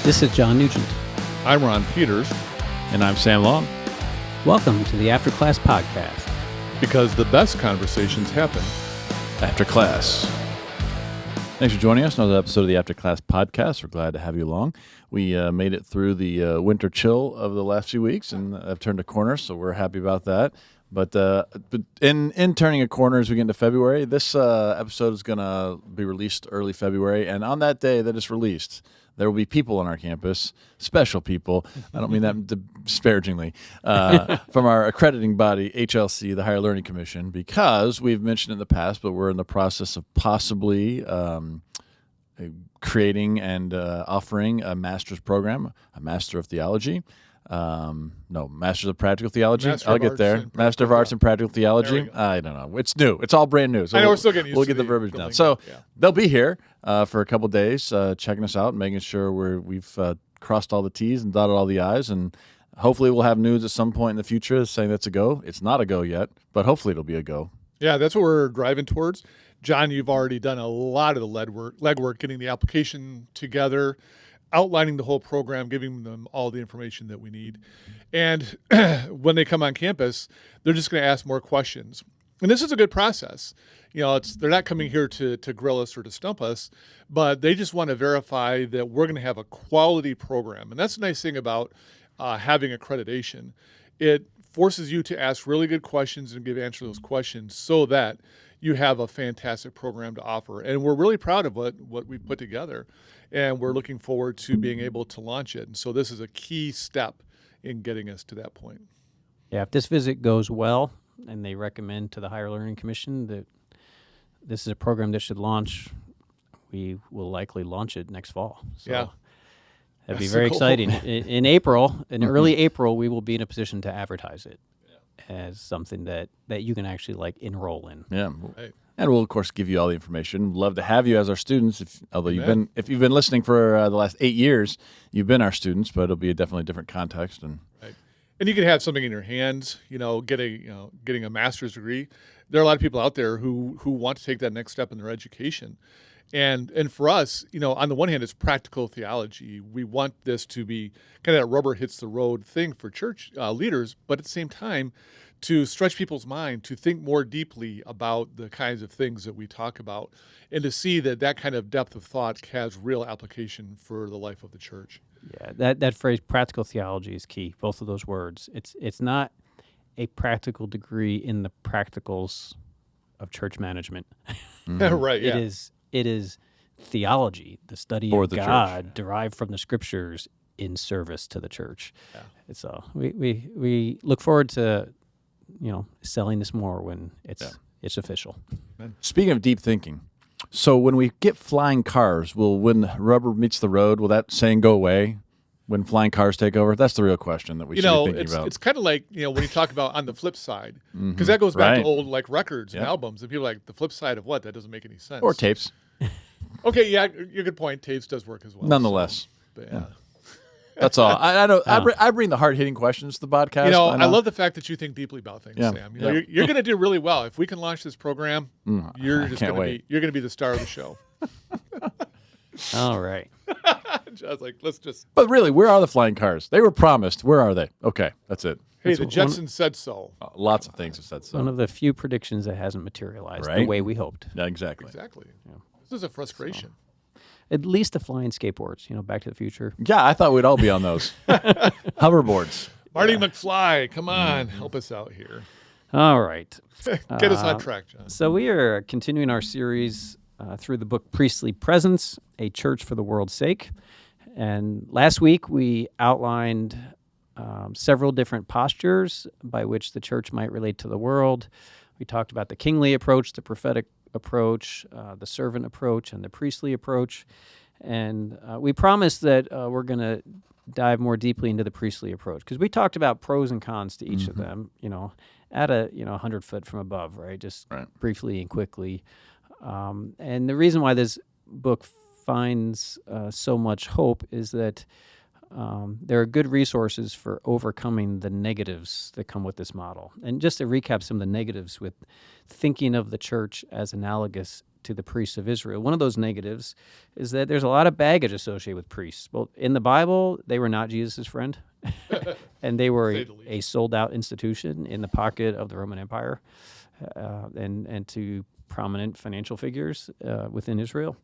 This is John Nugent. I'm Ron Peters. And I'm Sam Long. Welcome to the After Class Podcast. Because the best conversations happen after class. Thanks for joining us on another episode of the After Class Podcast. We're glad to have you along. We made it through the winter chill of the last few weeks, and I've turned a corner, so we're happy about that. But in turning a corner as we get into February, this episode is going to be released early February, and on that day that it's released, there will be people on our campus, special people, I don't mean that disparagingly, from our accrediting body, HLC, the Higher Learning Commission, because we've mentioned in the past, but we're in the process of possibly creating and offering a master's program, a Master of Theology. Master's of Practical Theology. I'll get there. Master of Arts in Practical Theology. I don't know. It's new. It's all brand new. So I know we're still getting used to we'll get the verbiage down. So they'll be here for a couple days, checking us out, making sure we've crossed all the T's and dotted all the I's, and hopefully we'll have news at some point in the future saying that's a go. It's not a go yet, but hopefully it'll be a go. Yeah, that's what we're driving towards. John, you've already done a lot of the legwork, getting the application together, outlining the whole program, giving them all the information that we need. And when they come on campus, they're just going to ask more questions. And this is a good process. You know, they're not coming here to grill us or to stump us, but they just want to verify that we're going to have a quality program. And that's the nice thing about having accreditation. It forces you to ask really good questions and give answers to those questions so that you have a fantastic program to offer. And we're really proud of what we've put together. And we're looking forward to being able to launch it. And so this is a key step in getting us to that point. Yeah, if this visit goes well and they recommend to the Higher Learning Commission that this is a program that should launch, we will likely launch it next fall. So yeah. That'd be very exciting. In April, in early April, we will be in a position to advertise it as something that you can actually enroll in. Yeah. Right. And we'll, of course, give you all the information. Love to have you as our students. If you've been listening for the last 8 years, you've been our students, but it'll be definitely a different context. And you can have something in your hands. Getting a master's degree. There are a lot of people out there who want to take that next step in their education, and for us, on the one hand, it's practical theology. We want this to be kind of that rubber hits the road thing for church leaders, but at the same time, to stretch people's mind, to think more deeply about the kinds of things that we talk about, and to see that kind of depth of thought has real application for the life of the church. Yeah, that phrase, practical theology, is key, both of those words. It's not a practical degree in the practicals of church management. Mm-hmm. Right, yeah. It is theology, the study for of the God, church. derived from the Scriptures in service to the church. Yeah. So we look forward to selling this more when it's official. Speaking of deep thinking, so when we get flying cars, when rubber meets the road, will that saying go away when flying cars take over? That's the real question that we should be thinking about. It's kind of like, when you talk about on the flip side, because that goes back to old records and albums, and people are like, the flip side of what? That doesn't make any sense. Or tapes. Okay, yeah, you're a good point. Tapes does work as well. Nonetheless. So, yeah. That's all. I bring the hard-hitting questions to the podcast. I love the fact that you think deeply about things, Sam. You're going to do really well. If we can launch this program, you're going to be the star of the show. All right. I was like, let's just... But really, where are the flying cars? They were promised. Where are they? Okay, that's it. Hey, the Jetsons said so. Lots of things have said so. One of the few predictions that hasn't materialized the way we hoped. Yeah, exactly. Exactly. Yeah. This is a frustration. At least the flying skateboards, Back to the Future. Yeah, I thought we'd all be on those. Hoverboards. Marty McFly, come on, help us out here. All right. Get us on track, John. So we are continuing our series through the book Priestly Presence, A Church for the World's Sake. And last week we outlined several different postures by which the church might relate to the world. We talked about the kingly approach, the prophetic approach, the servant approach, and the priestly approach. And we promised that we're going to dive more deeply into the priestly approach, because we talked about pros and cons to each of them, at a 100 foot from above, right? Just briefly and quickly. And the reason why this book finds so much hope is that there are good resources for overcoming the negatives that come with this model. And just to recap some of the negatives with thinking of the church as analogous to the priests of Israel. One of those negatives is that there's a lot of baggage associated with priests. Well, in the Bible, they were not Jesus' friend, and they were a sold-out institution in the pocket of the Roman Empire, and to prominent financial figures within Israel.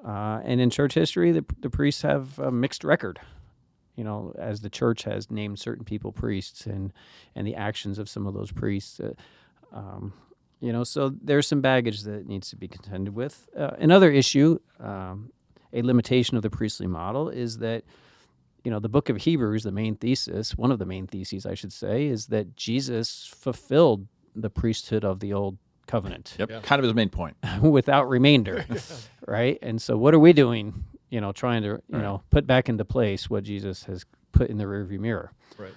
And in church history, the priests have a mixed record. As the church has named certain people priests, and the actions of some of those priests. So there's some baggage that needs to be contended with. Another issue, a limitation of the priestly model, is that, the book of Hebrews, one of the main theses, I should say, is that Jesus fulfilled the priesthood of the old covenant. Yep, kind of his main point. Without remainder, right? And so what are we doing, trying to, put back into place what Jesus has put in the rearview mirror? Right.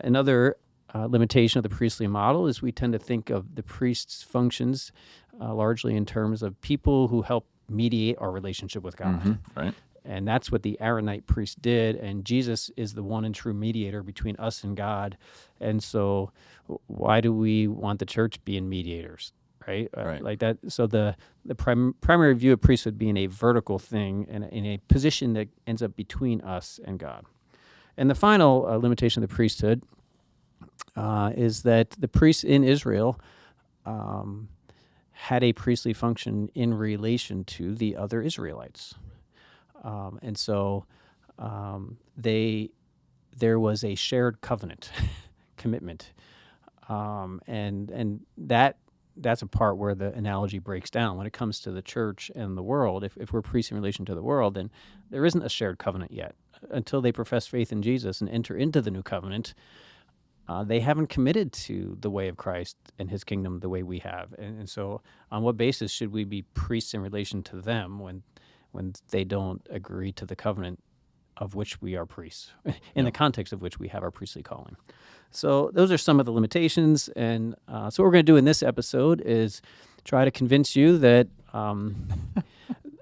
Another limitation of the priestly model is we tend to think of the priest's functions largely in terms of people who help mediate our relationship with God. Mm-hmm. Right. And that's what the Aaronite priest did, and Jesus is the one and true mediator between us and God. And so why do we want the church being mediators, right? Right. Like that. So the primary view of priesthood being a vertical thing and in a position that ends up between us and God. And the final limitation of the priesthood is that the priests in Israel had a priestly function in relation to the other Israelites. And so there was a shared covenant commitment. And that's a part where the analogy breaks down. When it comes to the church and the world, if we're priests in relation to the world, then there isn't a shared covenant yet. Until they profess faith in Jesus and enter into the new covenant, they haven't committed to the way of Christ and his kingdom the way we have. And so on what basis should we be priests in relation to them when they don't agree to the covenant of which we are priests, in the context of which we have our priestly calling? So those are some of the limitations. And so what we're going to do in this episode is try to convince you that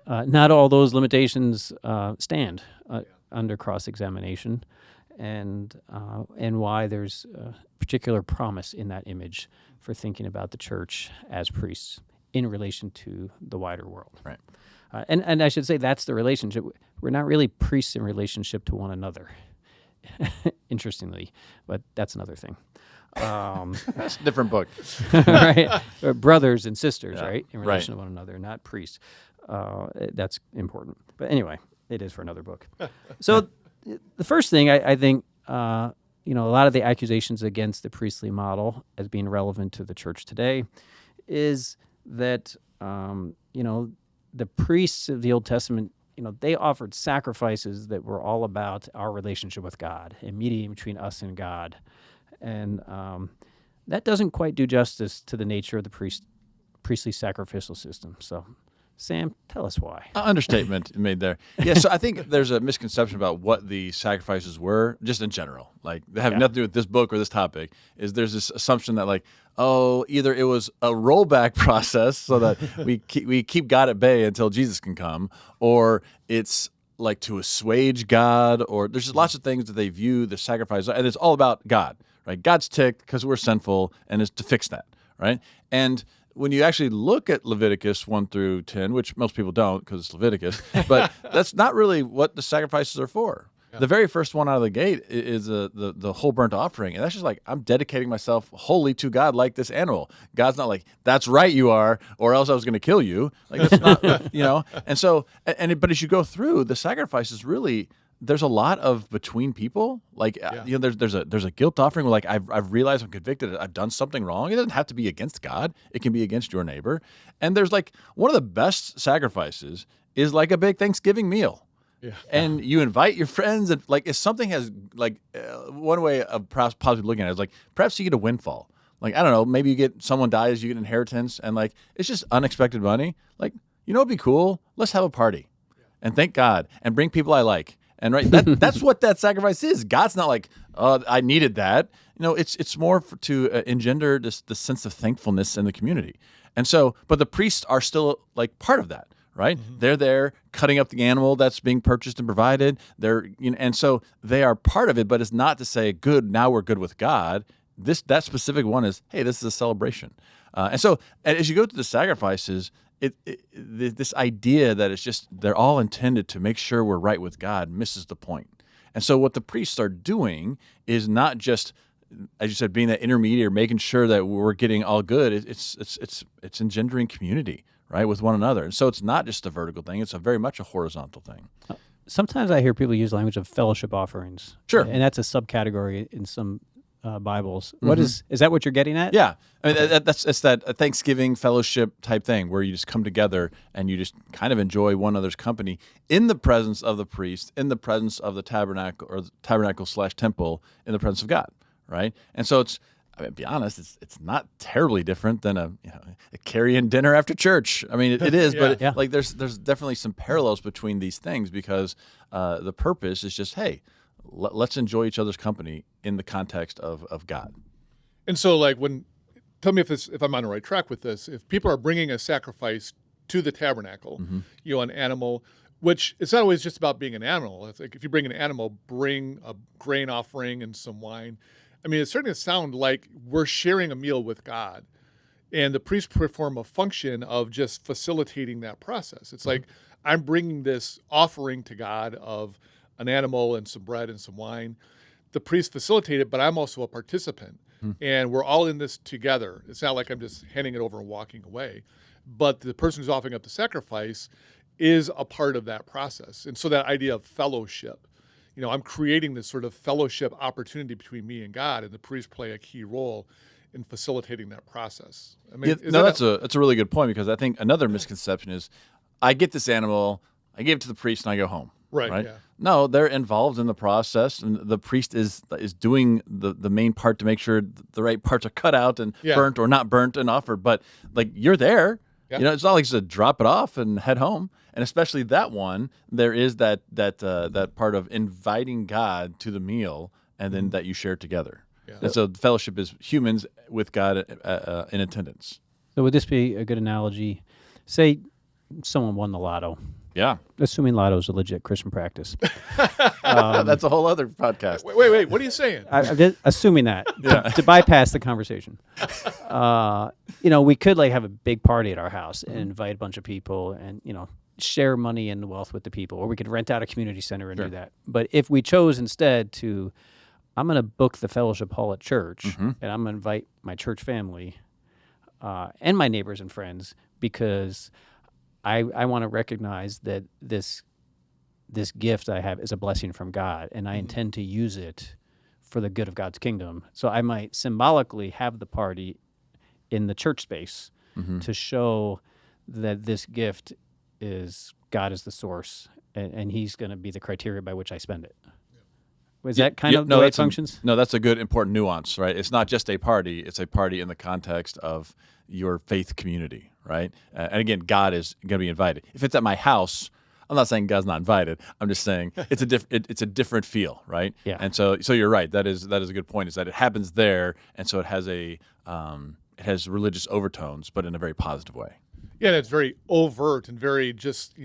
not all those limitations stand under cross-examination, and why there's a particular promise in that image for thinking about the church as priests in relation to the wider world. Right. And I should say that's the relationship. We're not really priests in relationship to one another, interestingly, but that's another thing. That's a different book. Right? We're brothers and sisters, Yeah. right? In relation to one another, not priests. That's important. But anyway, it is for another book. So the first thing I think, a lot of the accusations against the priestly model as being relevant to the church today is that, the priests of the Old Testament, they offered sacrifices that were all about our relationship with God and mediating between us and God. And that doesn't quite do justice to the nature of the priestly sacrificial system. So, Sam, tell us why. Understatement made there. Yeah, so I think there's a misconception about what the sacrifices were, just in general. Like, they have nothing to do with this book or this topic. Is there's this assumption that, like, either it was a rollback process so that we keep God at bay until Jesus can come, or it's like to assuage God, or there's just lots of things that they view the sacrifice, and it's all about God, right? God's ticked because we're sinful, and it's to fix that, right? And when you actually look at Leviticus 1 through 10, which most people don't because it's Leviticus, but that's not really what the sacrifices are for. Yeah. The very first one out of the gate is the whole burnt offering. And that's just like, I'm dedicating myself wholly to God like this animal. God's not like, that's right you are, or else I was going to kill you. Like, that's not, And so, but as you go through, the sacrifices really, there's a lot of between people, like there's a guilt offering where, like, I've realized I'm convicted, I've done something wrong. It doesn't have to be against God; it can be against your neighbor. And there's like one of the best sacrifices is like a big Thanksgiving meal, and you invite your friends, and like if something has like one way of possibly looking at it is like perhaps you get a windfall. Like, I don't know, maybe someone dies, you get inheritance, and like it's just unexpected money. Like, it'd be cool. Let's have a party, and thank God, and bring people I like. And right, that's what that sacrifice is. God's not like, I needed that. It's more to engender the sense of thankfulness in the community. And so, but the priests are still like part of that, right? Mm-hmm. They're there cutting up the animal that's being purchased and provided. And so they are part of it. But it's not to say, good, now we're good with God. That specific one is, hey, this is a celebration. And so, as you go through the sacrifices, this idea that it's just they're all intended to make sure we're right with God misses the point. And so what the priests are doing is not just, as you said, being that intermediary, making sure that we're getting all good. It's engendering community, right, with one another. And so it's not just a vertical thing; it's very much a horizontal thing. Sometimes I hear people use language of fellowship offerings. Sure. And that's a subcategory in some Bibles. What is that what you're getting at? Yeah, I mean, it's that Thanksgiving fellowship type thing where you just come together and you just kind of enjoy one another's company in the presence of the priest, in the presence of the tabernacle or tabernacle/temple, in the presence of God, right? And so it's, I mean, to be honest, it's not terribly different than a carry-in dinner after church. I mean, it is, but Yeah. like there's definitely some parallels between these things because the purpose is just, hey, let's enjoy each other's company in the context of God. And so, like, tell me if I'm on the right track with this. If people are bringing a sacrifice to the tabernacle, an animal, which it's not always just about being an animal. It's like if you bring an animal, bring a grain offering and some wine. I mean, it's starting to sound like we're sharing a meal with God, and the priests perform a function of just facilitating that process. It's like I'm bringing this offering to God of an animal and some bread and some wine. The priest facilitated, but I'm also a participant. And we're all in this together. It's not like I'm just handing it over and walking away. But the person who's offering up the sacrifice is a part of that process. And so that idea of fellowship, I'm creating this sort of fellowship opportunity between me and God, and the priests play a key role in facilitating that process. I mean, that's a really good point, because I think another misconception is I get this animal, I give it to the priest, and I go home. Right? Yeah. No, they're involved in the process, and the priest is doing the main part to make sure the right parts are cut out and burnt or not burnt and offered. But like, you're there, it's not like just to drop it off and head home. And especially that one, there is that part of inviting God to the meal, and then that you share together. Yeah. And so the fellowship is humans with God in attendance. So would this be a good analogy? Say someone won the lotto. Yeah. Assuming lotto is a legit Christian practice. That's a whole other podcast. Wait. What are you saying? I'm just assuming that to bypass the conversation. We could have a big party at our house and invite a bunch of people and, share money and wealth with the people, or we could rent out a community center and do that. But if we chose instead I'm going to book the fellowship hall at church and I'm going to invite my church family and my neighbors and friends, because I want to recognize that this gift I have is a blessing from God, and I intend to use it for the good of God's kingdom. So I might symbolically have the party in the church space to show that this gift is God is the source, and He's going to be the criteria by which I spend it. Is that kind of the way it functions? No, that's a good, important nuance, right? It's not just a party. It's a party in the context of your faith community, right? And again, God is going to be invited. If it's at my house, I'm not saying God's not invited. I'm just saying it's a different feel, right? Yeah. And so you're right. That is a good point. Is that it happens there, and so it has religious overtones, but in a very positive way. Yeah, and it's very overt and very just,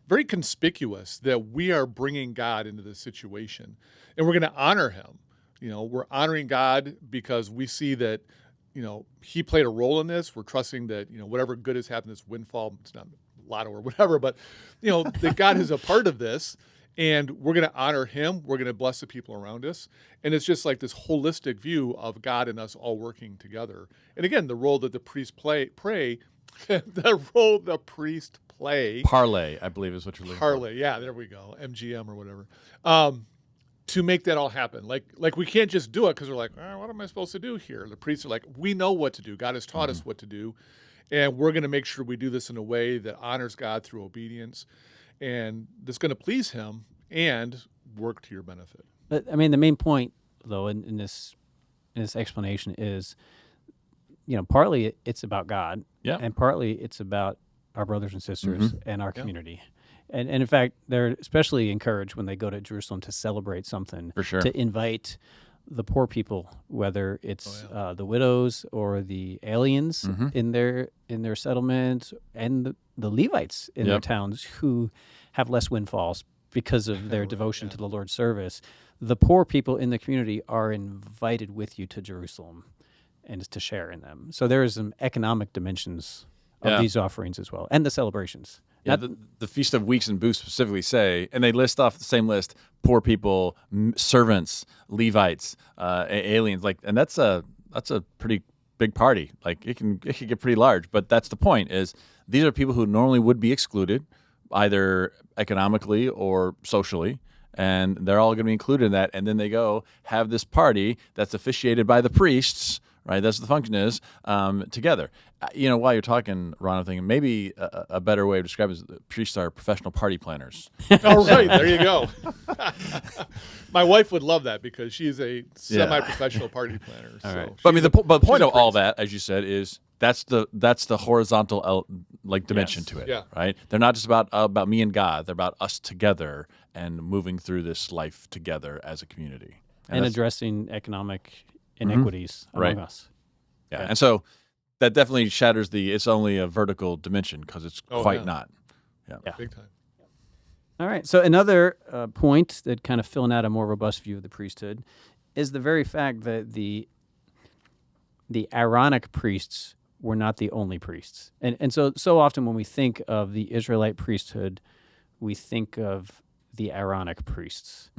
very conspicuous that we are bringing God into this situation, and we're going to honor Him. We're honoring God because we see that, He played a role in this. We're trusting that, whatever good has happened, this windfall, it's not lotto or whatever, but, that God is a part of this, and we're going to honor Him. We're going to bless the people around us. And it's just like this holistic view of God and us all working together. And again, the role that the priests play. Parlay, I believe, is what you're looking for. Parlay, yeah, there we go. MGM or whatever. To make that all happen. Like we can't just do it because we're like, what am I supposed to do here? The priests are like, we know what to do. God has taught us what to do. And we're going to make sure we do this in a way that honors God through obedience, and that's going to please Him and work to your benefit. But I mean, the main point, though, in this explanation is, partly it's about God, and partly it's about our brothers and sisters and our community. And in fact, they're especially encouraged when they go to Jerusalem to celebrate something, for sure, to invite the poor people, whether it's the widows or the aliens in their settlement, and the Levites in their towns who have less windfalls because of their devotion to the Lord's service. The poor people in the community are invited with you to Jerusalem and to share in them. So there is some economic dimensions of Yeah. these offerings as well, and the celebrations. Yeah, Not- the Feast of Weeks and Booths specifically say, and they list off the same list: poor people, servants, Levites, aliens. Like, and that's a pretty big party. Like, it can get pretty large. But that's the point: is these are people who normally would be excluded, either economically or socially, and they're all going to be included in that. And then they go have this party that's officiated by the priests. Right, that's what the function is, together. While you're talking, Ron, I'm thinking maybe a better way of describing it is that priests are professional party planners. All right, there you go. My wife would love that because she's a semi-professional party planner. All right. But I mean, the point she's a of all priest. that, as you said, is that's the horizontal dimension Yes. to it. Yeah. Right. They're not just about me and God. They're about us together and moving through this life together as a community. and that's- addressing economic inequities among Right. us. Yeah. And so that definitely shatters it's only a vertical dimension because it's quite yeah. not. Big time. All right. So another point that kind of filling out a more robust view of the priesthood is the very fact that the Aaronic priests were not the only priests. And so often when we think of the Israelite priesthood, we think of the Aaronic priests.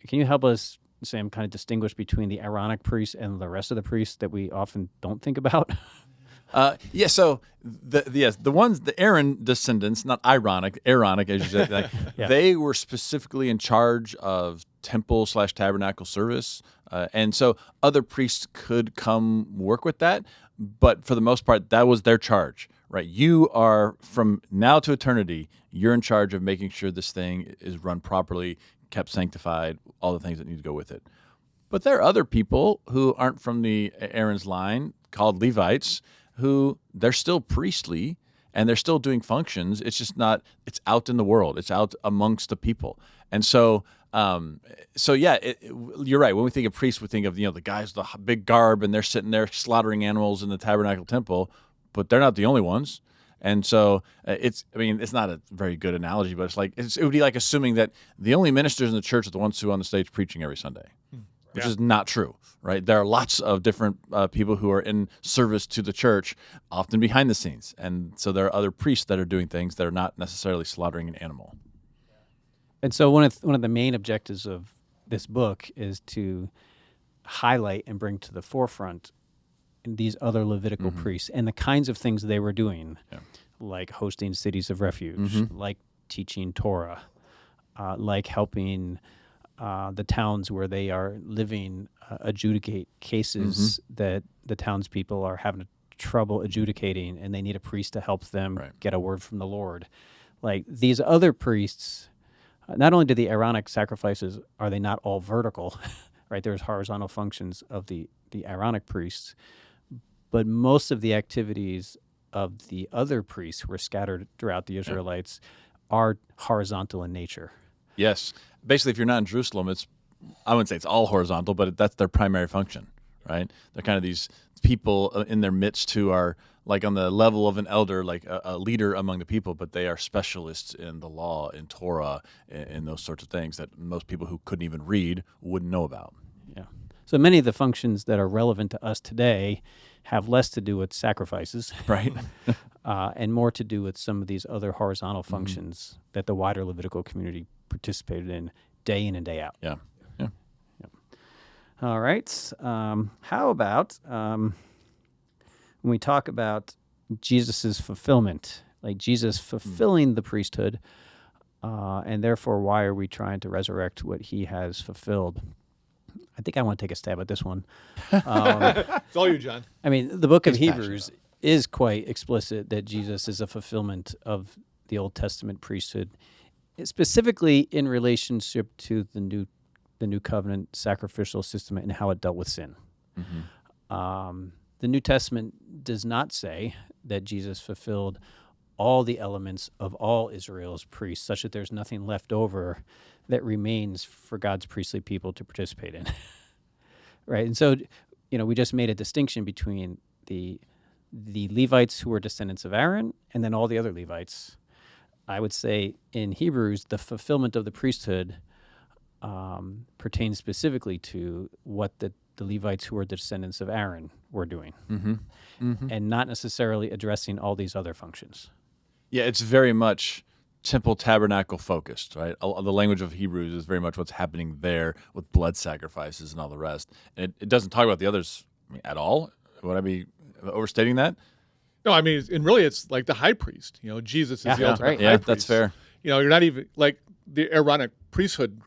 Can you help us, Sam, kind of distinguish between the Aaronic priests and the rest of the priests that we often don't think about? So the ones, the Aaron descendants, not Aaronic, as you said, like, Yeah. they were specifically in charge of temple/tabernacle service, and so other priests could come work with that, but for the most part, that was their charge. Right, you are from now to eternity. You're in charge of making sure this thing is run properly, kept sanctified, all the things that need to go with it. But there are other people who aren't from the Aaron's line, called Levites, who they're still priestly and they're still doing functions. It's just not. It's out in the world. It's out amongst the people. And so, you're right. When we think of priests, we think of the guys with the big garb and they're sitting there slaughtering animals in the tabernacle temple. But they're not the only ones. And so it's not a very good analogy, but it would be like assuming that the only ministers in the church are the ones who are on the stage preaching every Sunday, which is not true, right? There are lots of different people who are in service to the church, often behind the scenes. And so there are other priests that are doing things that are not necessarily slaughtering an animal. And so one of the main objectives of this book is to highlight and bring to the forefront these other Levitical priests and the kinds of things they were doing, like hosting cities of refuge, like teaching Torah, like helping the towns where they are living adjudicate cases that the townspeople are having trouble adjudicating, and they need a priest to help them get a word from the Lord. Like these other priests, not only do the Aaronic sacrifices, are they not all vertical, right? There's horizontal functions of the Aaronic priests, but most of the activities of the other priests who were scattered throughout the Israelites are horizontal in nature. Yes. Basically, if you're not in Jerusalem, I wouldn't say it's all horizontal, but that's their primary function, right? They're kind of these people in their midst who are like on the level of an elder, like a leader among the people, but they are specialists in the law, in Torah, in those sorts of things that most people who couldn't even read wouldn't know about. Yeah. So many of the functions that are relevant to us today have less to do with sacrifices, Right. and more to do with some of these other horizontal functions that the wider Levitical community participated in day in and day out. Yeah. All right. How about when we talk about Jesus's fulfillment, like Jesus fulfilling the priesthood, and therefore why are we trying to resurrect what he has fulfilled? I think I want to take a stab at this one. It's all you, John. I mean, the book of He's passionate Hebrews is quite explicit that Jesus is a fulfillment of the Old Testament priesthood, specifically in relationship to the new covenant sacrificial system and how it dealt with sin. The New Testament does not say that Jesus fulfilled all the elements of all Israel's priests, such that there's nothing left over that remains for God's priestly people to participate in. Right? And so, we just made a distinction between the Levites who were descendants of Aaron and then all the other Levites. I would say in Hebrews, the fulfillment of the priesthood pertains specifically to what the the Levites who were the descendants of Aaron were doing, Mm-hmm. and not necessarily addressing all these other functions. Yeah, it's very much temple tabernacle focused, right? The language of Hebrews is very much what's happening there with blood sacrifices and all the rest. And it doesn't talk about the others at all. Would I be overstating that? No, I mean, and really, it's like the high priest. Jesus is the ultimate right. high Yeah, priest. that's fair. You're not even like the Aaronic priesthood.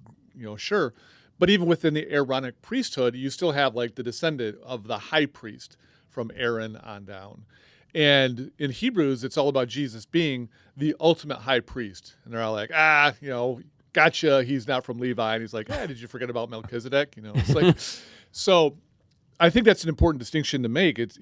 Sure, but even within the Aaronic priesthood, you still have like the descendant of the high priest from Aaron on down. And in Hebrews, it's all about Jesus being the ultimate high priest. And they're all like, gotcha. He's not from Levi. And he's like, did you forget about Melchizedek? It's like, so I think that's an important distinction to make. It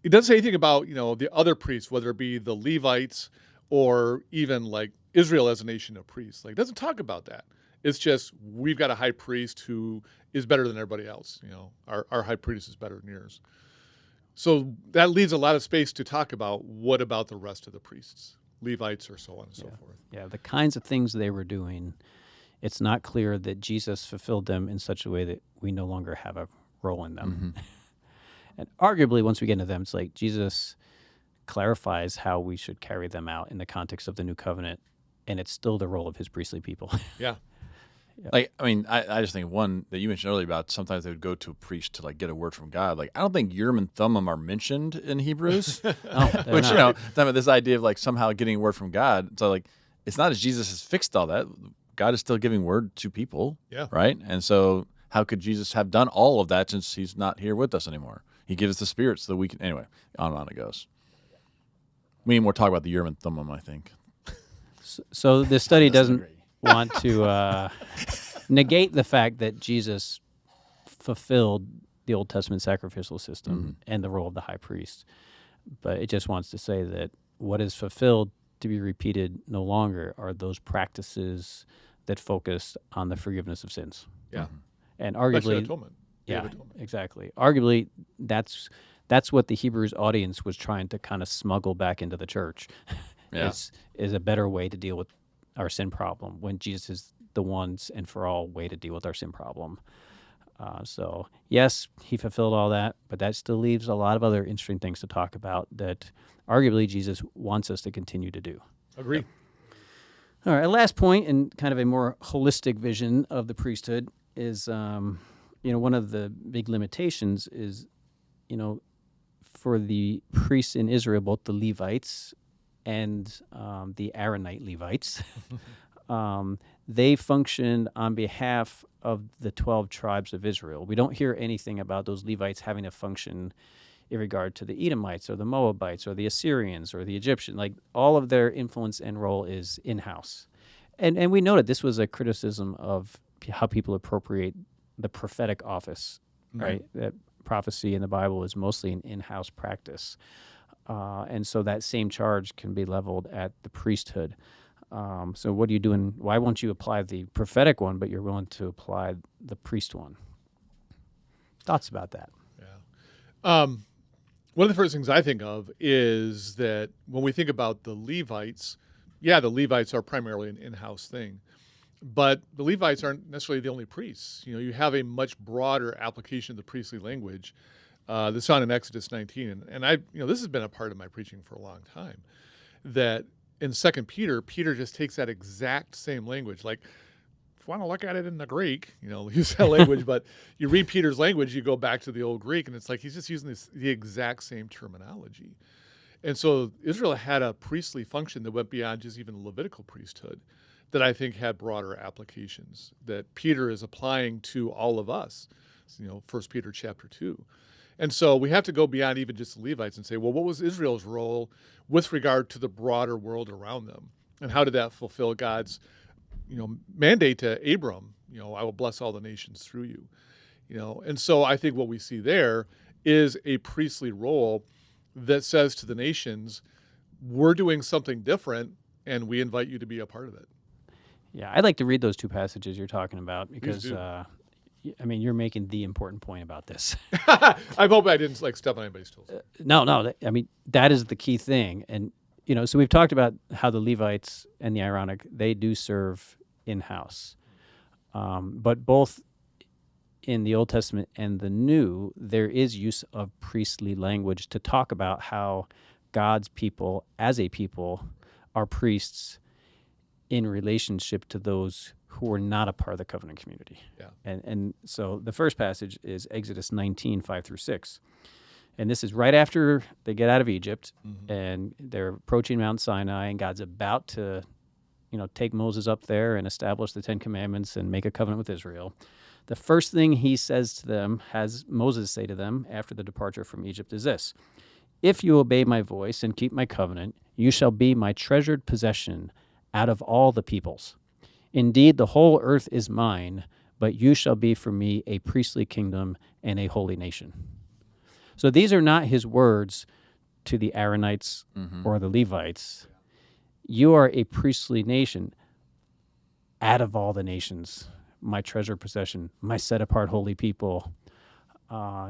doesn't say anything about, the other priests, whether it be the Levites or even like Israel as a nation of priests. Like, it doesn't talk about that. It's just, we've got a high priest who is better than everybody else. Our high priest is better than yours. So that leaves a lot of space to talk about what about the rest of the priests, Levites or so on and so forth. Yeah, the kinds of things they were doing, it's not clear that Jesus fulfilled them in such a way that we no longer have a role in them. Mm-hmm. And arguably, once we get into them, it's like Jesus clarifies how we should carry them out in the context of the new covenant, and it's still the role of his priestly people. Yeah. Like, I mean, I just think one that you mentioned earlier about sometimes they would go to a priest to like get a word from God. Like, I don't think Urim and Thummim are mentioned in Hebrews, which this idea of like somehow getting a word from God. So like, it's not as Jesus has fixed all that. God is still giving word to people, right? And so, how could Jesus have done all of that since he's not here with us anymore? He gives the Spirit so that we can. Anyway, on and on it goes. We need more talk about the Urim and Thummim, I think. So the study doesn't want to negate the fact that Jesus fulfilled the Old Testament sacrificial system and the role of the high priest. But it just wants to say that what is fulfilled to be repeated no longer are those practices that focus on the forgiveness of sins. Yeah. And arguably, atonement. yeah, exactly. Arguably, that's what the Hebrews audience was trying to kind of smuggle back into the church. Yeah. is a better way to deal with our sin problem when Jesus is the once and for all way to deal with our sin problem. So yes, he fulfilled all that, but that still leaves a lot of other interesting things to talk about that arguably Jesus wants us to continue to do. Agree. All right, last point and kind of a more holistic vision of the priesthood is, one of the big limitations is, for the priests in Israel, both the Levites and the Aaronite Levites, they functioned on behalf of the 12 tribes of Israel. We don't hear anything about those Levites having a function in regard to the Edomites or the Moabites or the Assyrians or the Egyptians. Like, all of their influence and role is in-house. And we noted this was a criticism of how people appropriate the prophetic office, right? That prophecy in the Bible is mostly an in-house practice. And so that same charge can be leveled at the priesthood. So what are you doing? Why won't you apply the prophetic one, but you're willing to apply the priest one? Thoughts about that? Yeah. One of the first things I think of is that when we think about the Levites, the Levites are primarily an in-house thing. But the Levites aren't necessarily the only priests. You have a much broader application of the priestly language. This found in Exodus 19, and I, this has been a part of my preaching for a long time. That in 2 Peter, Peter just takes that exact same language. Like, if you want to look at it in the Greek, use that language. But you read Peter's language, you go back to the old Greek, and it's like he's just using the exact same terminology. And so Israel had a priestly function that went beyond just even the Levitical priesthood, that I think had broader applications that Peter is applying to all of us. 1 Peter chapter 2. And so we have to go beyond even just the Levites and say, well, what was Israel's role with regard to the broader world around them? And how did that fulfill God's, mandate to Abram, I will bless all the nations through you. And so I think what we see there is a priestly role that says to the nations, we're doing something different, and we invite you to be a part of it. Yeah, I'd like to read those two passages you're talking about because, you're making the important point about this. I hope I didn't step on anybody's toes. No. That is the key thing. And, so we've talked about how the Levites and the Aaronic, they do serve in-house. But both in the Old Testament and the New, there is use of priestly language to talk about how God's people, as a people, are priests in relationship to those who are not a part of the covenant community. Yeah. And so the first passage is Exodus 19, 5 through 6. And this is right after they get out of Egypt, and they're approaching Mount Sinai, and God's about to, take Moses up there and establish the Ten Commandments and make a covenant with Israel. The first thing he says to them, has Moses say to them after the departure from Egypt, is this: "If you obey my voice and keep my covenant, you shall be my treasured possession out of all the peoples. Indeed, the whole earth is mine, but you shall be for me a priestly kingdom and a holy nation." So these are not his words to the Aaronites or the Levites. You are a priestly nation out of all the nations, my treasured possession, my set-apart holy people.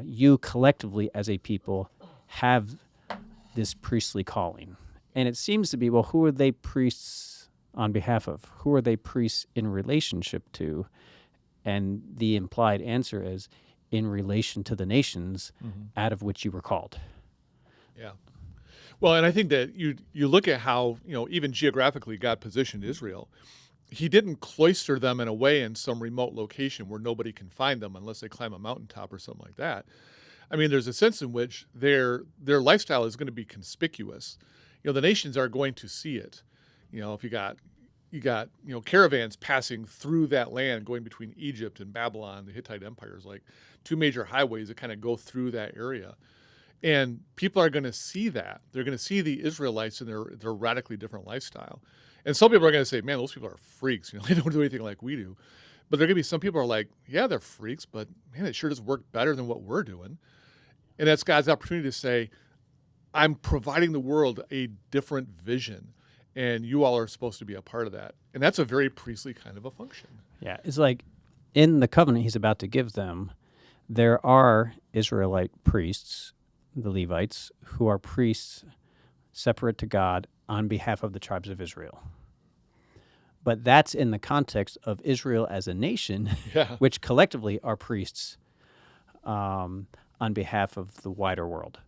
You collectively as a people have this priestly calling. And it seems to be, well, who are they priests on behalf of? Who are they priests in relationship to? And the implied answer is in relation to the nations out of which you were called. Yeah. Well, and I think that you look at how, even geographically God positioned Israel. He didn't cloister them in a way in some remote location where nobody can find them unless they climb a mountaintop or something like that. I mean, there's a sense in which their lifestyle is going to be conspicuous. The nations are going to see it. If you got caravans passing through that land, going between Egypt and Babylon, the Hittite empires, like two major highways that kind of go through that area. And people are going to see that. They're going to see the Israelites in their radically different lifestyle. And some people are going to say, man, those people are freaks. They don't do anything like we do. But there are going to be some people who are like, yeah, they're freaks, but man, it sure does work better than what we're doing. And that's God's opportunity to say, I'm providing the world a different vision, and you all are supposed to be a part of that. And that's a very priestly kind of a function. Yeah, it's like in the covenant he's about to give them, there are Israelite priests, the Levites, who are priests separate to God on behalf of the tribes of Israel. But that's in the context of Israel as a nation, which collectively are priests on behalf of the wider world.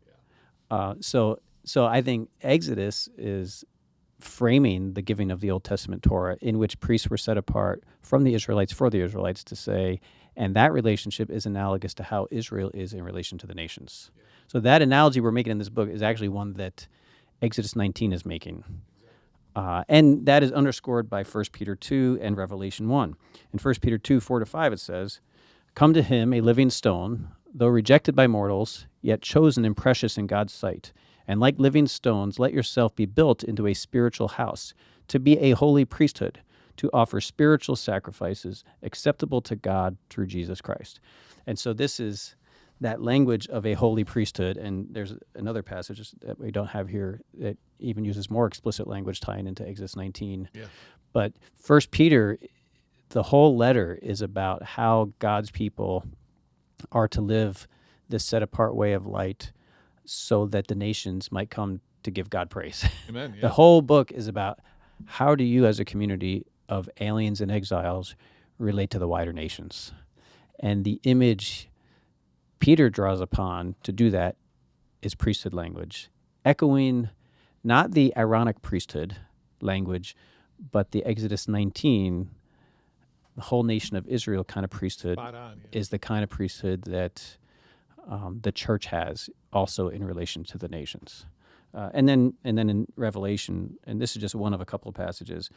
So I think Exodus is framing the giving of the Old Testament Torah, in which priests were set apart from the Israelites for the Israelites, to say, and that relationship is analogous to how Israel is in relation to the nations. So that analogy we're making in this book is actually one that Exodus 19 is making. And that is underscored by 1 Peter 2 and Revelation 1. In 1 Peter 2, 4-5, it says, "Come to him, a living stone, though rejected by mortals, yet chosen and precious in God's sight. And like living stones, let yourself be built into a spiritual house, to be a holy priesthood, to offer spiritual sacrifices acceptable to God through Jesus Christ." And so this is that language of a holy priesthood. And there's another passage that we don't have here that even uses more explicit language tying into Exodus 19. Yeah. But 1 Peter, the whole letter is about how God's people are to live this set-apart way of light so that the nations might come to give God praise. Amen. Yeah. The whole book is about how do you as a community of aliens and exiles relate to the wider nations. And the image Peter draws upon to do that is priesthood language, echoing not the Aaronic priesthood language, but the Exodus 19, the whole nation of Israel kind of priesthood is the kind of priesthood that the church has also in relation to the nations. And then in Revelation, and this is just one of a couple of passages,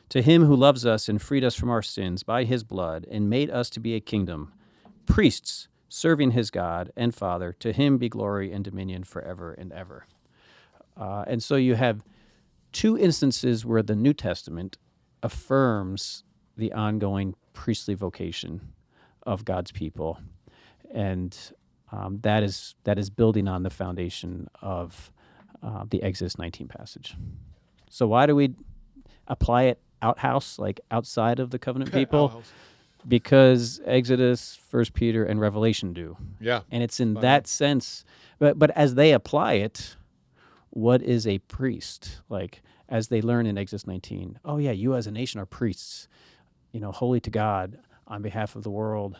"To him who loves us and freed us from our sins by his blood and made us to be a kingdom, priests serving his God and Father, to him be glory and dominion forever and ever." And so you have two instances where the New Testament affirms the ongoing priestly vocation of God's people. And that is building on the foundation of the Exodus 19 passage. So why do we apply it outhouse, like outside of the covenant people? Outhouse. Because Exodus, 1 Peter, and Revelation do. Yeah. And it's in that sense, but as they apply it, what is a priest? Like, as they learn in Exodus 19, oh yeah, you as a nation are priests, holy to God on behalf of the world.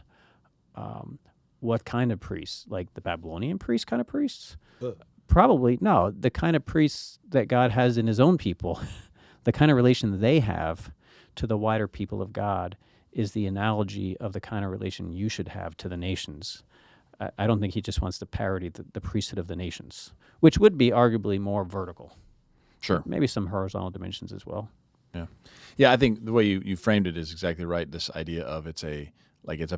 What kind of priests? Like the Babylonian priest kind of priests? Ugh. Probably no. The kind of priests that God has in his own people, the kind of relation they have to the wider people of God is the analogy of the kind of relation you should have to the nations. I don't think he just wants to parody the priesthood of the nations, which would be arguably more vertical. Sure. Maybe some horizontal dimensions as well. Yeah, I think the way you framed it is exactly right. This idea of it's a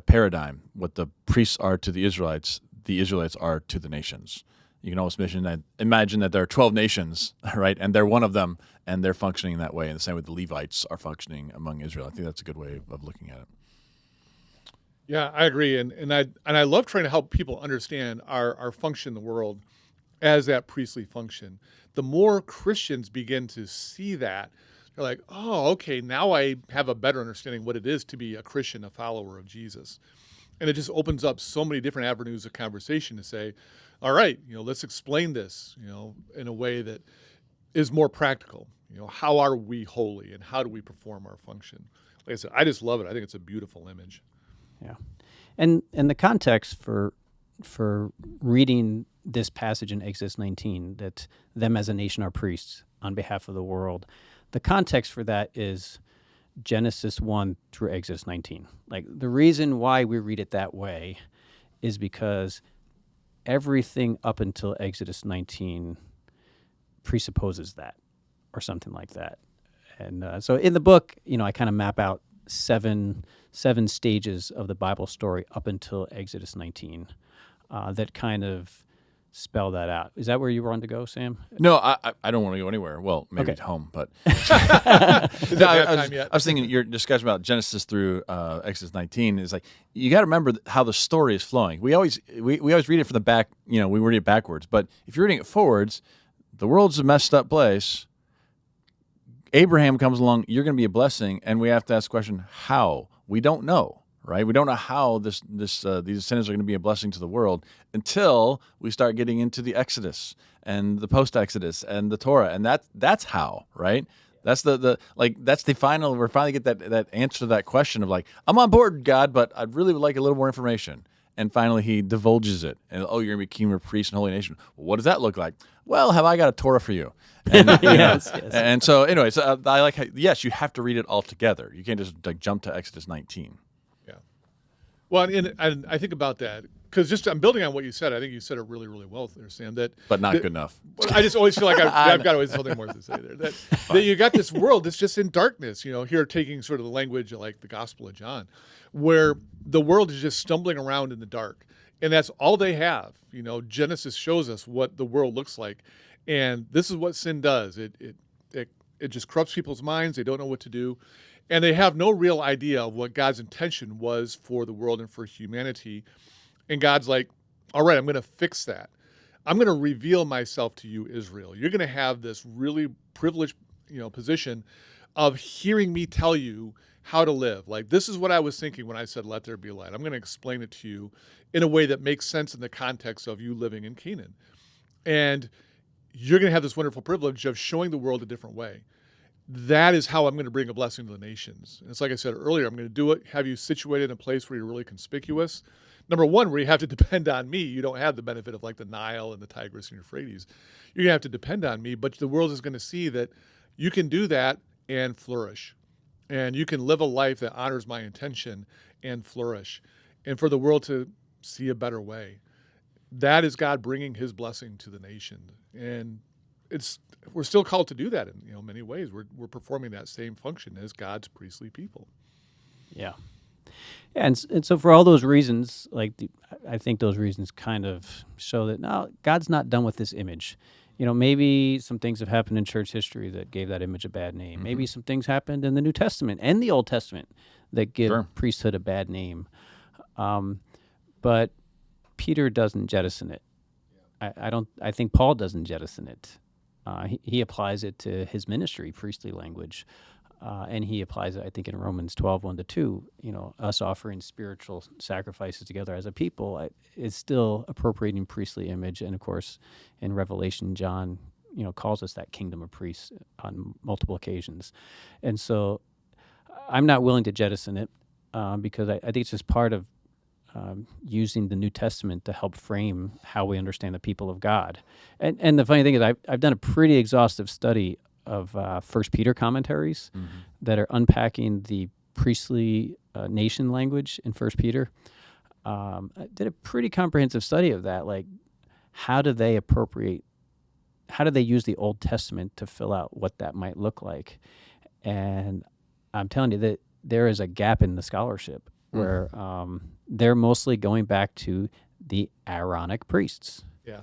paradigm. What the priests are to the Israelites are to the nations. You can almost imagine that there are 12 nations, right? And they're one of them, and they're functioning that way. And the same way the Levites are functioning among Israel. I think that's a good way of looking at it. Yeah, I agree, and I love trying to help people understand our function in the world as that priestly function. The more Christians begin to see that, they're like, oh, okay, now I have a better understanding what it is to be a Christian, a follower of Jesus. And it just opens up so many different avenues of conversation to say, all right, let's explain this, in a way that is more practical. How are we holy and how do we perform our function? Like I said, I just love it. I think it's a beautiful image. Yeah, and the context for reading this passage in Exodus 19, that them as a nation are priests on behalf of the world, the context for that is Genesis 1 through Exodus 19. Like the reason why we read it that way is because everything up until Exodus 19 presupposes that, or something like that. And so in the book, I kind of map out seven stages of the Bible story up until Exodus 19 that kind of spell that out. Is that where you wanted to go, Sam? No, I don't want to go anywhere. Well, maybe Okay. at home, but Is No, it I time yet? was thinking your discussion about Genesis through Exodus 19 is like you got to remember how the story is flowing. We always read it from the back. We read it backwards. But if you're reading it forwards, the world's a messed up place. Abraham comes along. You're going to be a blessing, and we have to ask the question: how? We don't know, right? We don't know how these descendants are going to be a blessing to the world until we start getting into the Exodus and the post-Exodus and the Torah, and that's how, right? That's that's the final. We're finally get that answer to that question of like, I'm on board, God, but I really would like a little more information. And finally, he divulges it. And you're going to be king, priest, and holy nation. Well, what does that look like? Well, have I got a Torah for you? And, Yes. and so, anyways, I like how, yes, you have to read it all together. You can't just jump to Exodus 19. Yeah. Well, and I think about that because I'm building on what you said. I think you said it really, really well there, Sam. But not good enough. I just always feel like I've got always something more to say there. That you got this world that's just in darkness. Here taking sort of the language of like the Gospel of John, where the world is just stumbling around in the dark, and that's all they have. Genesis shows us what the world looks like, and this is what sin does. It just corrupts people's minds. They don't know what to do, and they have no real idea of what God's intention was for the world and for humanity. And God's like, all right, I'm going to fix that. I'm going to reveal myself to you, Israel. You're going to have this really privileged, position of hearing me tell you how to live. Like, this is what I was thinking when I said, let there be light. I'm going to explain it to you in a way that makes sense in the context of you living in Canaan. And you're going to have this wonderful privilege of showing the world a different way. That is how I'm going to bring a blessing to the nations. And it's like I said earlier, I'm going to do it, have you situated in a place where you're really conspicuous. Number one, where you have to depend on me. You don't have the benefit of like the Nile and the Tigris and Euphrates. You're going to have to depend on me, but the world is going to see that you can do that and flourish. And you can live a life that honors my intention and flourish. And for the world to see a better way. That is God bringing his blessing to the nation. And we're still called to do that in many ways. We're performing that same function as God's priestly people. Yeah. And so for all those reasons, I think those reasons kind of show that no, God's not done with this image. Maybe some things have happened in church history that gave that image a bad name. Mm-hmm. Maybe some things happened in the New Testament and the Old Testament that give priesthood a bad name. But Peter doesn't jettison it. I think Paul doesn't jettison it. He applies it to his ministry, priestly language. And he applies it, I think, in Romans 12, 1-2, us offering spiritual sacrifices together as a people is still appropriating priestly image. And, of course, in Revelation, John, calls us that kingdom of priests on multiple occasions. And so I'm not willing to jettison it because I think it's just part of using the New Testament to help frame how we understand the people of God. And the funny thing is, I've done a pretty exhaustive study of First Peter commentaries that are unpacking the priestly nation language in First Peter. I did a pretty comprehensive study of that. Like, how do they use the Old Testament to fill out what that might look like? And I'm telling you that there is a gap in the scholarship where they're mostly going back to the Aaronic priests. Yeah.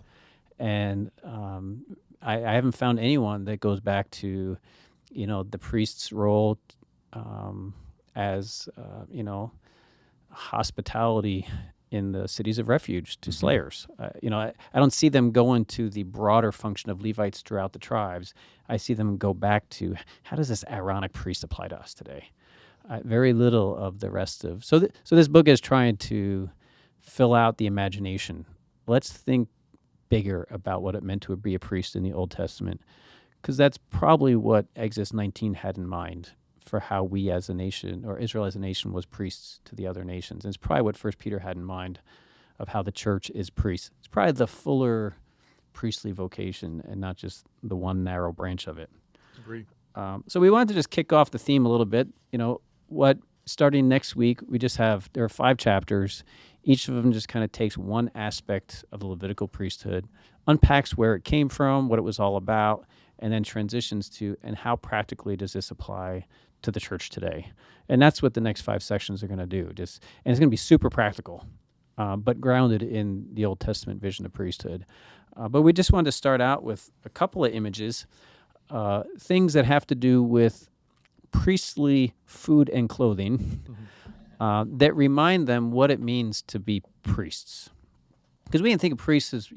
And I haven't found anyone that goes back to, the priest's role as, hospitality in the cities of refuge to slayers. I don't see them going to the broader function of Levites throughout the tribes. I see them go back to, how does this Aaronic priest apply to us today? Very little of the rest of. So this book is trying to fill out the imagination. Let's think bigger about what it meant to be a priest in the Old Testament, because that's probably what Exodus 19 had in mind for how we as a nation, or Israel as a nation, was priests to the other nations. And it's probably what First Peter had in mind of how the church is priests. It's probably the fuller priestly vocation and not just the one narrow branch of it. Agreed. So we wanted to just kick off the theme a little bit. Starting next week, there are 5 chapters. Each of them just kind of takes one aspect of the Levitical priesthood, unpacks where it came from, what it was all about, and then transitions to, and how practically does this apply to the church today? And that's what the next 5 sections are going to do. And it's going to be super practical, but grounded in the Old Testament vision of priesthood. But we just wanted to start out with a couple of images, things that have to do with priestly food and clothing, that remind them what it means to be priests. Because we didn't think of priests as,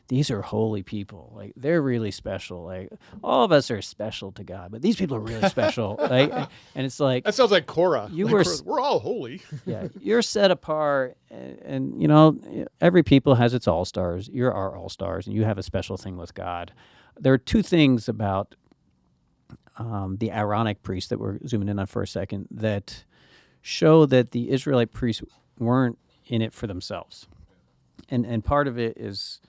these are holy people. Like, they're really special. Like, all of us are special to God, but these people are really special. And it's like, That sounds like Korah. We're all holy. Yeah, you're set apart, and every people has its all-stars. You're our all-stars, and you have a special thing with God. There are 2 things about the Aaronic priests that we're zooming in on for a second that show that the Israelite priests weren't in it for themselves. And part of it is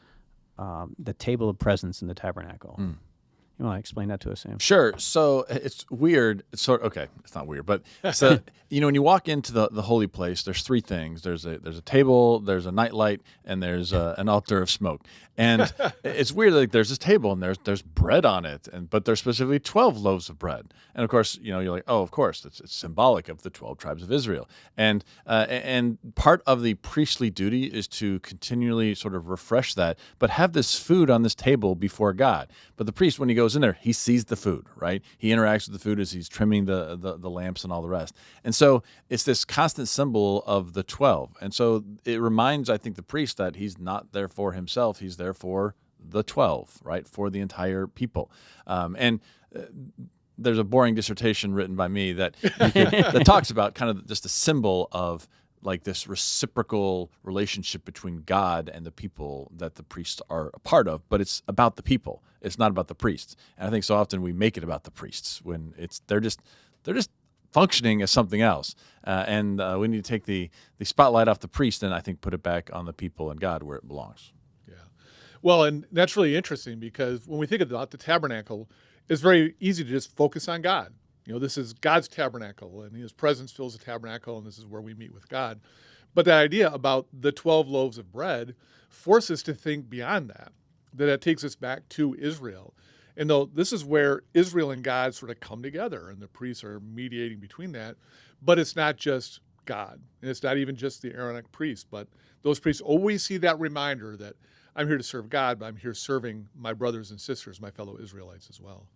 the table of presence in the tabernacle. You want to explain that to us, Sam? Sure. So it's weird. It's not weird, but so when you walk into the holy place, there's 3 things. There's a table, there's a nightlight, and there's an altar of smoke. And it's weird. Like, there's this table and there's bread on it, but there's specifically 12 loaves of bread. And of course, you're like, oh, of course, it's symbolic of the 12 tribes of Israel. And part of the priestly duty is to continually sort of refresh that, but have this food on this table before God. But the priest, when he goes in there, he sees the food, right? He interacts with the food as he's trimming the lamps and all the rest. And so it's this constant symbol of the 12. And so it reminds, I think, the priest that he's not there for himself. He's there for the 12, right? For the entire people. There's a boring dissertation written by me that talks about kind of just a symbol of like this reciprocal relationship between God and the people that the priests are a part of, but it's about the people. It's not about the priests. And I think so often we make it about the priests when they're just functioning as something else. We need to take the spotlight off the priest and I think put it back on the people and God where it belongs. Yeah. Well, and that's really interesting because when we think about the tabernacle, it's very easy to just focus on God. This is God's tabernacle, and his presence fills the tabernacle, and this is where we meet with God. But the idea about the 12 loaves of bread forces us to think beyond that it takes us back to Israel. And though this is where Israel and God sort of come together, and the priests are mediating between that, but it's not just God, and it's not even just the Aaronic priests, but those priests always see that reminder that I'm here to serve God, but I'm here serving my brothers and sisters, my fellow Israelites as well.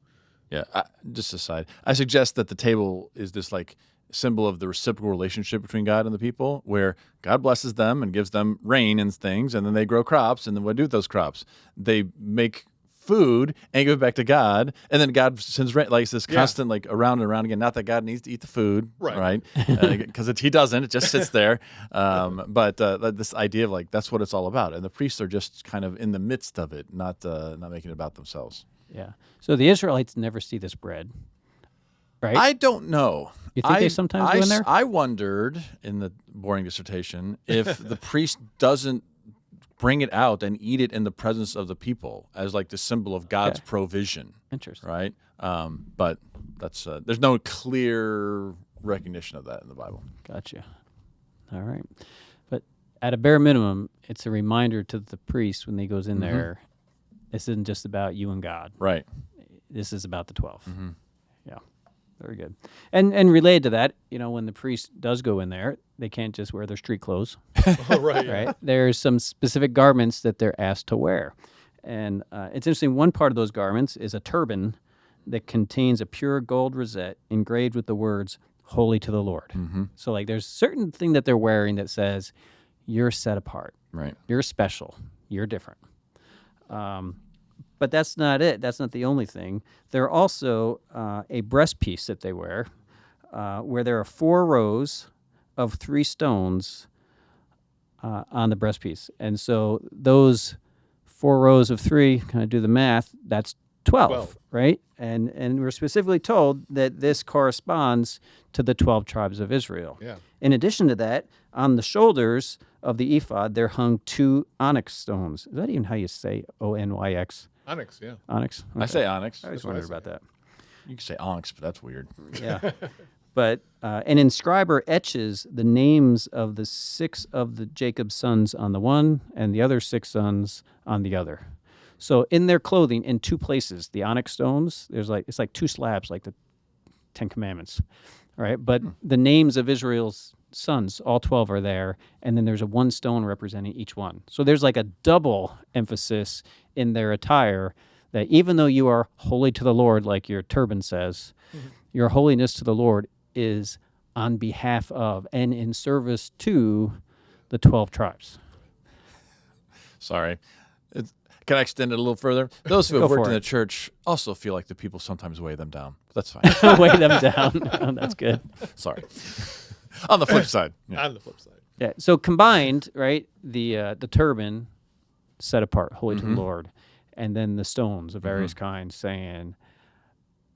Yeah, just aside, I suggest that the table is this like symbol of the reciprocal relationship between God and the people, where God blesses them and gives them rain and things, and then they grow crops, and then what do with those crops? They make food and give it back to God, and then God sends rain. Like it's this constant like around and around again. Not that God needs to eat the food, right? Because he doesn't. It just sits there. But this idea of like that's what it's all about, and the priests are just kind of in the midst of it, not making it about themselves. Yeah. So the Israelites never see this bread, right? I don't know. You think they sometimes go in there? I wondered in the boring dissertation if the priest doesn't bring it out and eat it in the presence of the people as like the symbol of God's provision. Interesting. Right? But that's there's no clear recognition of that in the Bible. Gotcha. All right. But at a bare minimum, it's a reminder to the priest when he goes in there, this isn't just about you and God. Right. This is about the 12. Yeah. Very good. And related to that, when the priest does go in there, they can't just wear their street clothes. Right. Right? There's some specific garments that they're asked to wear. And it's interesting, one part of those garments is a turban that contains a pure gold rosette engraved with the words, holy to the Lord. So like there's certain thing that they're wearing that says, you're set apart. Right. You're special. You're different. But that's not it. That's not the only thing. There are also a breastpiece that they wear where there are 4 rows of 3 stones on the breastpiece. And so those 4 rows of 3, kind of do the math, that's 12, right? And we're specifically told that this corresponds to the 12 tribes of Israel. Yeah. In addition to that, on the shoulders of the ephod, there hung 2 onyx stones. Is that even how you say Onyx? Onyx, yeah. Onyx? I say onyx. I always what I wondered say. about that. You can say onyx, but that's weird. Yeah. But an inscriber etches the names of the 6 of the Jacob's sons on the one and the other 6 sons on the other. So in their clothing, in 2 places, the onyx stones, it's like 2 slabs, like the 10 Commandments, right? But the names of Israel's sons, all 12 are there, and then there's a 1 stone representing each one. So there's like a double emphasis in their attire that even though you are holy to the Lord, like your turban says, your holiness to the Lord is on behalf of and in service to the 12 tribes. Sorry. Can I extend it a little further? Those who have Go worked for in it. the church also feel like the people sometimes weigh them down. That's fine. Weigh them down. Oh, that's good. Sorry. On the flip side. Yeah. On the flip side. Yeah. So combined, right, the turban set apart, holy to the Lord, and then the stones of various kinds saying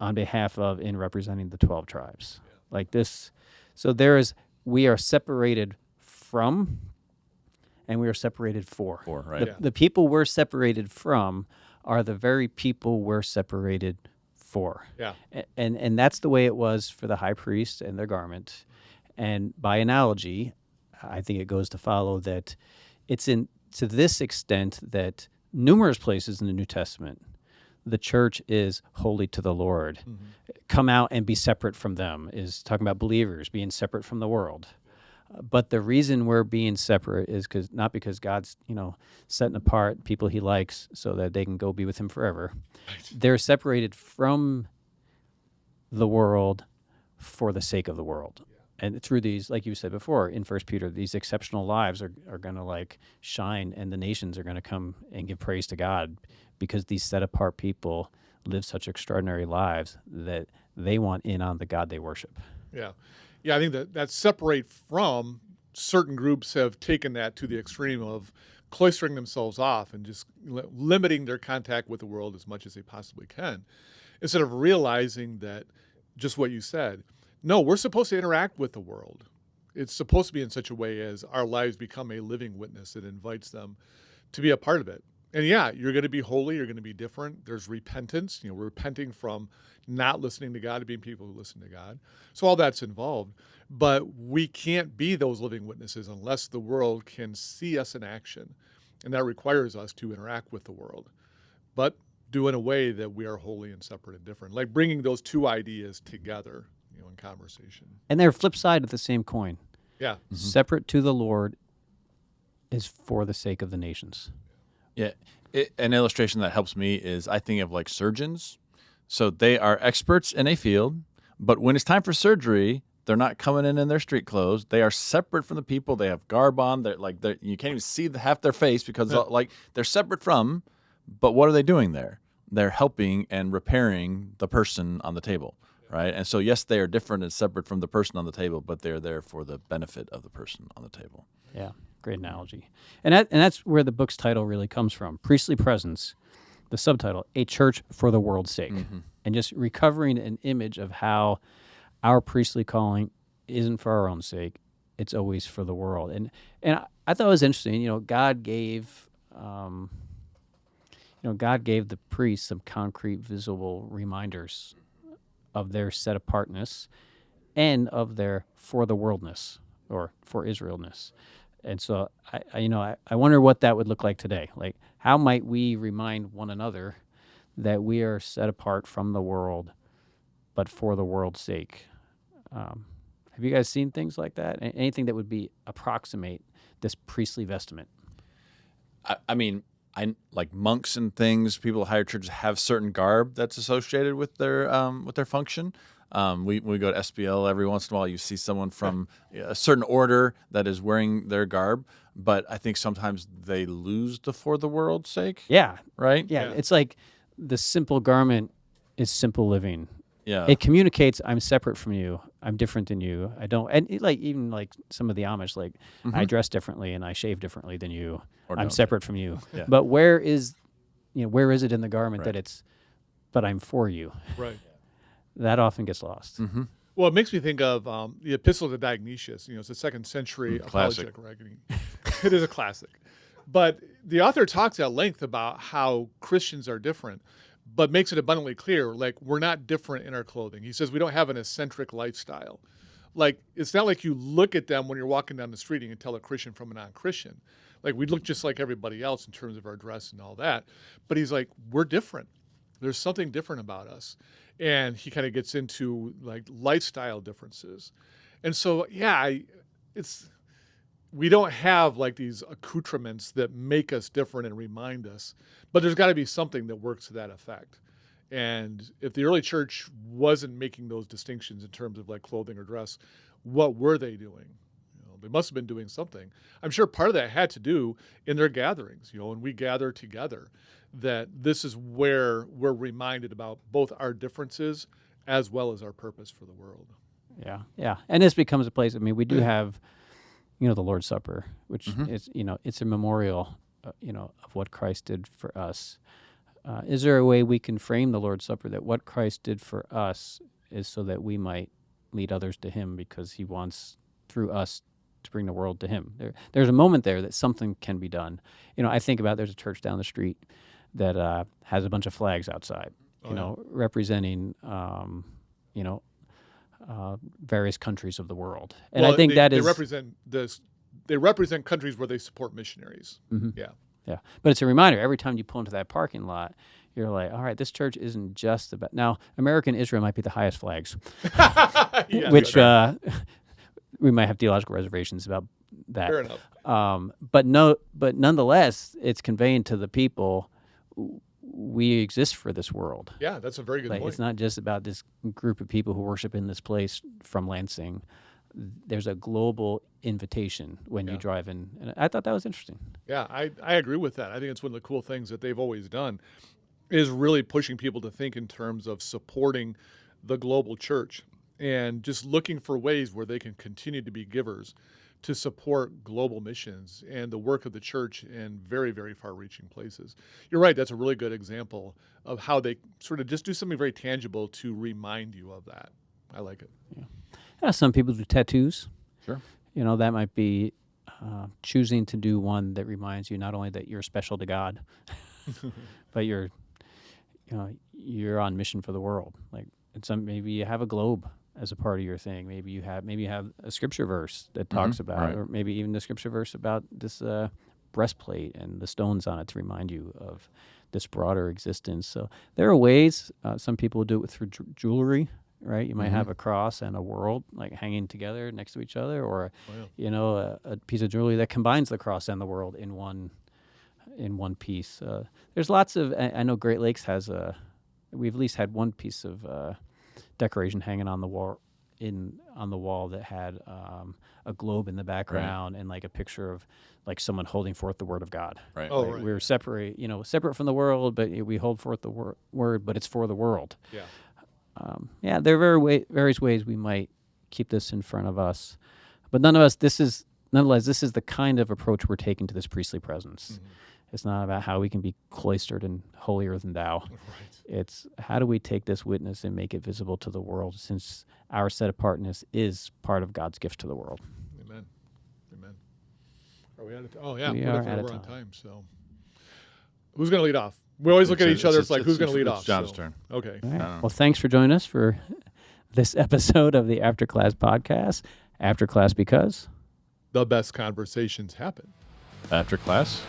on behalf of in representing the 12 tribes. Like this. So we are separated from and we are separated for. Right. The people we're separated from are the very people we're separated for. Yeah. And that's the way it was for the high priest and their garment. And by analogy, I think it goes to follow that it's to this extent that numerous places in the New Testament, the church is holy to the Lord. Come out and be separate from them is talking about believers being separate from the world. But the reason we're being separate is not because God's, setting apart people he likes so that they can go be with him forever. Right. They're separated from the world for the sake of the world. And through these, like you said before, in 1 Peter, these exceptional lives are going to shine, and the nations are going to come and give praise to God because these set-apart people live such extraordinary lives that they want in on the God they worship. Yeah. Yeah, I think that separate from, certain groups have taken that to the extreme of cloistering themselves off and just limiting their contact with the world as much as they possibly can, instead of realizing that, just what you said, no, we're supposed to interact with the world. It's supposed to be in such a way as our lives become a living witness that invites them to be a part of it. And yeah, you're going to be holy. You're going to be different. There's repentance. We're repenting from not listening to God to being people who listen to God. So all that's involved. But we can't be those living witnesses unless the world can see us in action. And that requires us to interact with the world, but do in a way that we are holy and separate and different, like bringing those 2 ideas together, in conversation. And they're flip side of the same coin. Yeah. Separate to the Lord is for the sake of the nations. Yeah. An illustration that helps me is I think of like surgeons. So they are experts in a field, but when it's time for surgery, they're not coming in their street clothes. They are separate from the people. They have garb on. You can't even see half their face because they're separate from. But what are they doing there? They're helping and repairing the person on the table, right? And so yes, they are different and separate from the person on the table, but they're there for the benefit of the person on the table. Yeah, great analogy. And that's where the book's title really comes from. Priestly Presence, the subtitle, A Church for the World's Sake. and just recovering an image of how our priestly calling isn't for our own sake; it's always for the world. And I thought it was interesting. God gave God gave the priests some concrete, visible reminders of their set apartness and of their for the worldness or for Israelness. And so I wonder what that would look like today. Like, how might we remind one another that we are set apart from the world, but for the world's sake? Have you guys seen things like that? Anything that would be approximate this priestly vestment? I mean, I like monks and things. People at higher churches have certain garb that's associated with their function. We go to SBL every once in a while. You see someone from a certain order that is wearing their garb, but I think sometimes they lose the for the world's sake. Yeah, Right. yeah. It's like the simple garment is simple living. Yeah. It communicates, I'm separate from you. I'm different than you. I don't, and even like some of the Amish, like I dress differently and I shave differently than you. Or I'm don't. separate from you. Yeah. But where is it in the garment Right. that it's, but I'm for you? Right. That often gets lost. Mm-hmm. Well, it makes me think of the Epistle to Dionysius. It's a second century Classic. apologetic writing. It is a classic. But the author talks at length about how Christians are different, but makes it abundantly clear, like, we're not different in our clothing. He says we don't have an eccentric lifestyle. Like, it's not like you look at them when you're walking down the street and you can tell a Christian from a non-Christian. Like, we look just like everybody else in terms of our dress and all that. But he's like, we're different. There's something different about us. And he kind of gets into like lifestyle differences. And so, we don't have like these accoutrements that make us different and remind us, but there's got to be something that works to that effect. And if the early church wasn't making those distinctions in terms of like clothing or dress, what were they doing? They must have been doing something. I'm sure part of that had to do in their gatherings, when we gather together, that this is where we're reminded about both our differences as well as our purpose for the world. Yeah, yeah. And this becomes a place, we do have, the Lord's Supper, which is, it's a memorial, of what Christ did for us. Is there a way we can frame the Lord's Supper that what Christ did for us is so that we might lead others to him because he wants, through us, to bring the world to him? There's a moment there that something can be done. I think about there's a church down the street that has a bunch of flags outside, representing, various countries of the world. And I think they represent this. They represent countries where they support missionaries. Mm-hmm. Yeah. Yeah. But it's a reminder every time you pull into that parking lot, you're like, all right, this church isn't just about, now America and Israel might be the highest flags, which we might have theological reservations about that. Fair enough. But nonetheless, it's conveying to the people, we exist for this world. Yeah, that's a very good point. It's not just about this group of people who worship in this place from Lansing. There's a global invitation when you drive in. And I thought that was interesting. Yeah, I agree with that. I think it's one of the cool things that they've always done is really pushing people to think in terms of supporting the global church and just looking for ways where they can continue to be givers to support global missions and the work of the church in very, very far-reaching places. You're right, that's a really good example of how they sort of just do something very tangible to remind you of that. I like it. Yeah. Some people do tattoos. Sure. That might be choosing to do one that reminds you not only that you're special to God, but you're on mission for the world. Like, maybe you have a globe as a part of your thing. Maybe you have a scripture verse that talks about it, or maybe even the scripture verse about this breastplate and the stones on it to remind you of this broader existence. So there are ways. Some people do it through jewelry, right? You might have a cross and a world like hanging together next to each other, or a piece of jewelry that combines the cross and the world in one piece. There's lots of. I know Great Lakes has we've at least had one piece of decoration hanging on the wall that had a globe in the background and like a picture of like someone holding forth the word of God. Right. Oh, Like, right. we're separate from the world, but we hold forth the word, but it's for the world. Yeah. There are various ways we might keep this in front of us, but nonetheless, this is the kind of approach we're taking to this priestly presence. It's not about how we can be cloistered and holier than thou. Right. It's how do we take this witness and make it visible to the world, since our set apartness is part of God's gift to the world. Amen. Amen. Are we out of time? Oh, yeah. We We're are definitely out of over on time. time. So, who's going to lead off? We always look at each other. It's like, who's going to lead off? John's So, turn. Okay. All right. Well, thanks for joining us for this episode of the After Class podcast. After Class because The best conversations happen. After class.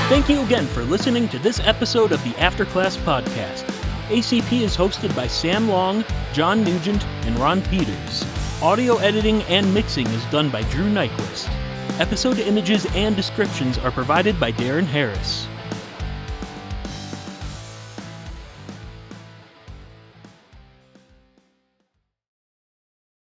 Thank you again for listening to this episode of the After Class podcast. ACP is hosted by Sam Long, John Nugent, and Ron Peters. Audio editing and mixing is done by Drew Nyquist. Episode images and descriptions are provided by Darren Harris.